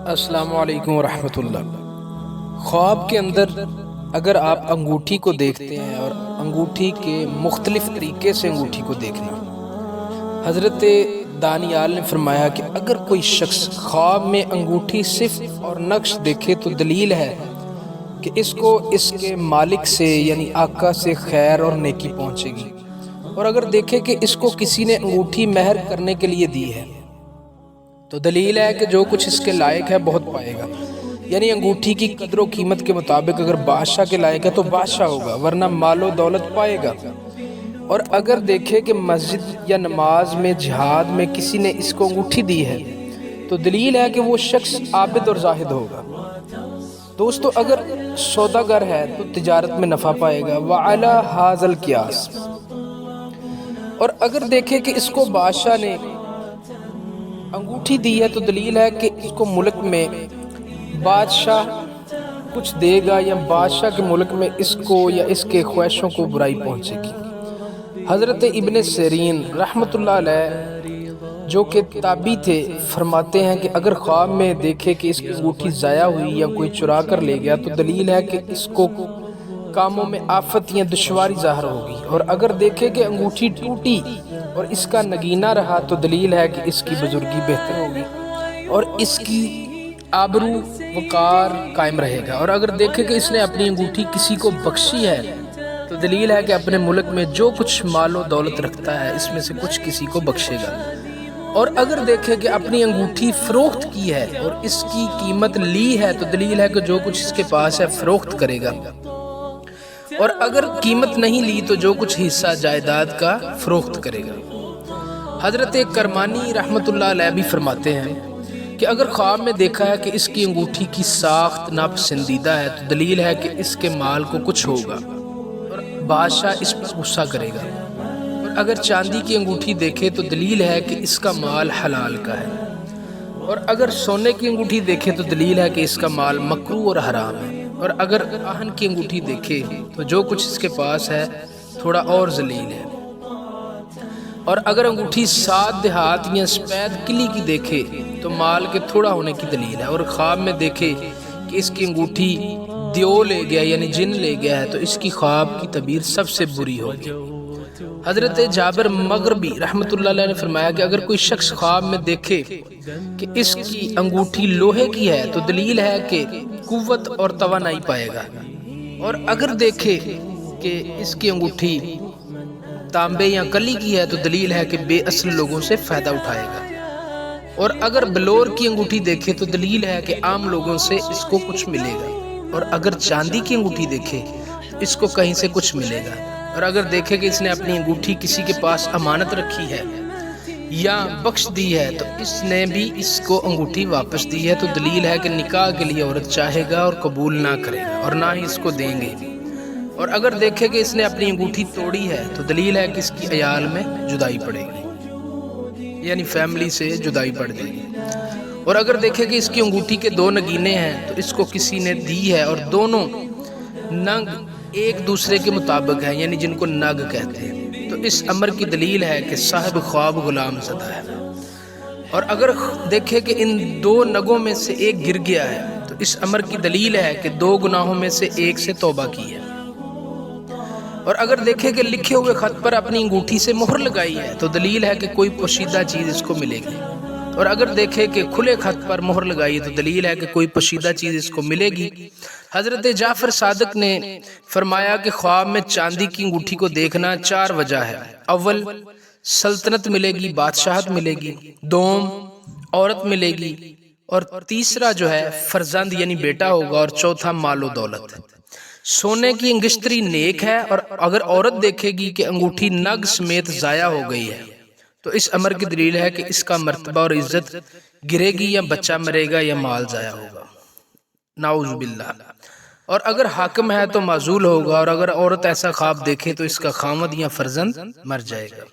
السلام علیکم ورحمۃ اللہ۔ خواب کے اندر اگر آپ انگوٹھی کو دیکھتے ہیں اور انگوٹھی کے مختلف طریقے سے انگوٹھی کو دیکھنا، حضرت دانیال نے فرمایا کہ اگر کوئی شخص خواب میں انگوٹھی صفر اور نقش دیکھے تو دلیل ہے کہ اس کو اس کے مالک سے یعنی آقا سے خیر اور نیکی پہنچے گی، اور اگر دیکھے کہ اس کو کسی نے انگوٹھی مہر کرنے کے لیے دی ہے تو دلیل ہے کہ جو کچھ اس کے لائق ہے بہت پائے گا، یعنی انگوٹھی کی قدر و قیمت کے مطابق اگر بادشاہ کے لائق ہے تو بادشاہ ہوگا، ورنہ مال و دولت پائے گا۔ اور اگر دیکھے کہ مسجد یا نماز میں جہاد میں کسی نے اس کو انگوٹھی دی ہے تو دلیل ہے کہ وہ شخص عابد اور زاہد ہوگا۔ دوستو، اگر سوداگر ہے تو تجارت میں نفع پائے گا، وعلی ھذا القیاس۔ اور اگر دیکھے کہ اس کو بادشاہ نے انگوٹھی دی ہے تو دلیل ہے کہ اس کو ملک میں بادشاہ کچھ دے گا، یا بادشاہ کے ملک میں اس کو یا اس کے خواہشوں کو برائی پہنچے گی۔ حضرت ابن سیرین رحمۃ اللہ علیہ جو کہ تابعی تھے فرماتے ہیں کہ اگر خواب میں دیکھے کہ اس کی انگوٹھی ضائع ہوئی یا کوئی چرا کر لے گیا تو دلیل ہے کہ اس کو کاموں میں آفت یا دشواری ظاہر ہوگی، اور اگر دیکھے کہ انگوٹھی ٹوٹی اور اس کا نگینہ رہا تو دلیل ہے کہ اس کی بزرگی بہتر ہوگی اور اس کی آبرو وقار قائم رہے گا، اور اگر دیکھے کہ اس نے اپنی انگوٹھی کسی کو بخشی ہے تو دلیل ہے کہ اپنے ملک میں جو کچھ مال و دولت رکھتا ہے اس میں سے کچھ کسی کو بخشے گا، اور اگر دیکھے کہ اپنی انگوٹھی فروخت کی ہے اور اس کی قیمت لی ہے تو دلیل ہے کہ جو کچھ اس کے پاس ہے فروخت کرے گا، اور اگر قیمت نہیں لی تو جو کچھ حصہ جائیداد کا فروخت کرے گا۔ حضرت کرمانی رحمۃ اللہ علیہ بھی فرماتے ہیں کہ اگر خواب میں دیکھا ہے کہ اس کی انگوٹھی کی ساخت ناپسندیدہ ہے تو دلیل ہے کہ اس کے مال کو کچھ ہوگا اور بادشاہ اس پر غصہ کرے گا، اور اگر چاندی کی انگوٹھی دیکھے تو دلیل ہے کہ اس کا مال حلال کا ہے، اور اگر سونے کی انگوٹھی دیکھے تو دلیل ہے کہ اس کا مال مکروہ اور حرام ہے، اور اگر آہن کی انگوٹھی دیکھے تو جو کچھ اس کے پاس ہے تھوڑا اور ذلیل ہے، اور اگر انگوٹھی 7 دہات یا سفید کلی کی دیکھے تو مال کے تھوڑا ہونے کی دلیل ہے، اور خواب میں دیکھے کہ اس کی انگوٹھی دیو لے گیا یعنی جن لے گیا ہے تو اس کی خواب کی تعبیر سب سے بری ہوگی۔ حضرت جابر مغربی رحمۃ اللہ علیہ نے فرمایا کہ اگر کوئی شخص خواب میں دیکھے کہ اس کی انگوٹھی لوہے کی ہے تو دلیل ہے کہ قوت اور توانائی پائے گا، اور اگر دیکھے کہ اس کی انگوٹھی تانبے یا کلی کی ہے تو دلیل ہے کہ بے اصل لوگوں سے فائدہ اٹھائے گا، اور اگر بلور کی انگوٹھی دیکھے تو دلیل ہے کہ عام لوگوں سے اس کو کچھ ملے گا، اور اگر چاندی کی انگوٹھی دیکھے تو اس کو کہیں سے کچھ ملے گا، اور اگر دیکھے کہ اس نے اپنی انگوٹھی کسی کے پاس امانت رکھی ہے یا بخش دی ہے تو اس نے بھی اس کو انگوٹھی واپس دی ہے تو دلیل ہے کہ نکاح کے لیے عورت چاہے گا اور قبول نہ کرے گا اور نہ ہی اس کو دیں گے، اور اگر دیکھے کہ اس نے اپنی انگوٹھی توڑی ہے تو دلیل ہے کہ اس کی عیال میں جدائی پڑے گی، یعنی فیملی سے جدائی پڑ جائے گی، اور اگر دیکھے کہ اس کی انگوٹھی کے 2 نگینے ہیں تو اس کو کسی نے دی ہے اور دونوں نگ ایک دوسرے کے مطابق ہیں، یعنی جن کو نگ کہتے ہیں، تو اس امر کی دلیل ہے کہ صاحب خواب غلام زدہ ہے، اور اگر دیکھے کہ ان 2 نگوں میں سے ایک گر گیا ہے تو اس امر کی دلیل ہے کہ 2 گناہوں میں سے ایک سے توبہ کی ہے، اور اگر دیکھے کہ لکھے ہوئے خط پر اپنی انگوٹھی سے مہر لگائی ہے تو دلیل ہے کہ کوئی پوشیدہ چیز اس کو ملے گی، اور اگر دیکھے کہ کھلے خط پر مہر لگائی ہے تو دلیل ہے کہ کوئی پوشیدہ چیز اس کو ملے گی۔ حضرت جعفر صادق نے فرمایا کہ خواب میں چاندی کی انگوٹھی کو دیکھنا 4 وجہ ہے۔ اول، سلطنت ملے گی، بادشاہت ملے گی، دوم، عورت ملے گی، اور تیسرا جو ہے فرزند یعنی بیٹا ہوگا، اور چوتھا مال و دولت۔ سونے کی انگشتری نیک ہے، اور اگر عورت دیکھے گی کہ انگوٹھی نگ سمیت ضائع ہو گئی ہے تو اس امر کی دلیل ہے کہ اس کا مرتبہ اور عزت گرے گی، یا بچہ مرے گا، یا مال ضائع ہوگا، نعوذ باللہ۔ اور اگر حاکم ہے تو معزول ہوگا، اور اگر عورت ایسا خواب دیکھے تو اس کا خاوند یا فرزند مر جائے گا۔